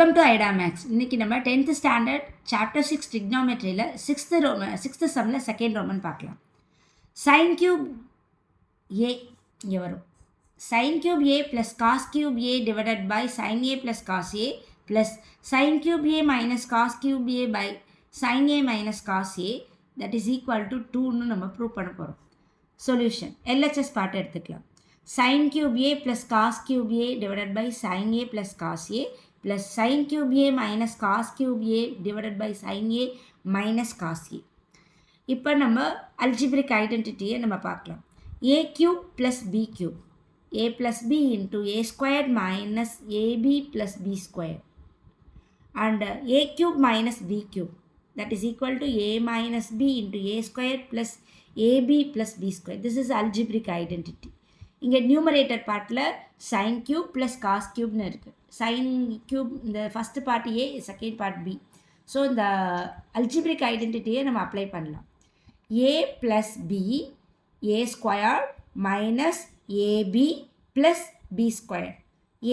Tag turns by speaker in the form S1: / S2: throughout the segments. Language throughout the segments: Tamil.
S1: Welcome to ஐடாமேக்ஸ். இன்னைக்கு நம்ம 10th ஸ்டாண்டர்ட் சாப்டர் 6 trigonometryல 6th சம்மில் செகண்ட் ரோமன் பார்க்கலாம். சைன் கியூப் ஏ இங்கே வரும். Sine cube A plus cos cube A divided by sine A plus cos A plus sine cube A minus cos cube A by sine A minus cos A that is equal to 2ன்னு நம்ம ப்ரூவ் பண்ண போகிறோம். சொல்யூஷன் LHS பார்ட் எடுத்துக்கலாம். Sine cube A plus cos cube A divided by sine A plus cos A plus sin cube a minus cos cube a divided by sin a minus cos a. இப்போ நம்ம algebraic ஐடென்டிட்டியை நம்ம பார்க்கலாம். a cube plus b cube a plus b into a squared minus ab plus b squared and a cube minus b cube that is equal to a minus b into a squared plus ab plus b squared. This is algebraic identity. இங்கே நியூமரேட்டர் பார்ட்டில் சைன் கியூப் ப்ளஸ் காஸ் கியூப்னு இருக்குது. சைன் கியூப் இந்த first part A, second part B. So இந்த அல்ஜிப்ரிக் ஐடென்டிட்டியை நம்ம அப்ளை பண்ணலாம். A plus B A square minus AB plus B square.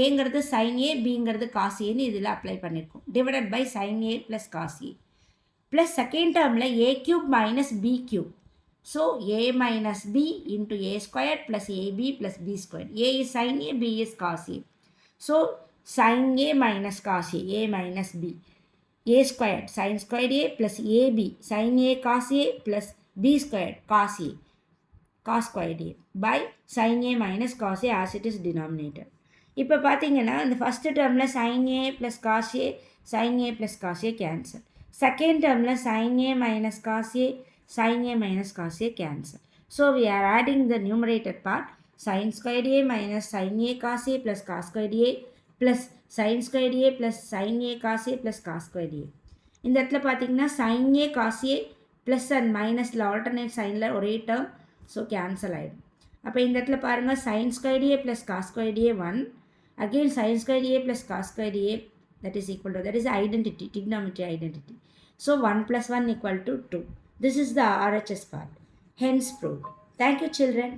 S1: ஏங்கிறது சைன் ஏ, பிங்கிறது காஸ் ஏன்னு இதில் அப்ளை பண்ணியிருக்கோம். Divided by sine A plus cos A plus second டேர்மில் A cube minus B cube. So a minus b into a squared plus ab plus b squared. A is sin a, b is cos a. So sin a minus cos a minus b. A squared sin squared a plus ab sin a cos a plus b squared cos a cos squared a by sin a minus cos a as it is denominator. இப்போ பார்த்தீங்கன்னா இந்த ஃபஸ்ட்டு டேர்மில் sin a plus cos a sin a plus cos a cancel. Second டேர்மில் sin a minus cos a sin a minus cos a cancel. So we are adding the numerator part sin squared a minus sin a cos a plus cos squared a plus sin squared a plus sin a cos a plus cos squared a. இந்த இடத்துல பார்த்தீங்கன்னா sin a cos a plus and minusல alternate signல ஒரே term, so cancel ஆகிடும். அப்போ இந்த இடத்துல பாருங்கள் sin squared a plus cos squared a 1 again sin squared a plus cos squared a that is equal to, that is identity, trigonometry identity. So 1 plus 1 equal to 2. This is the RHS part. Hence proved. Thank you, children.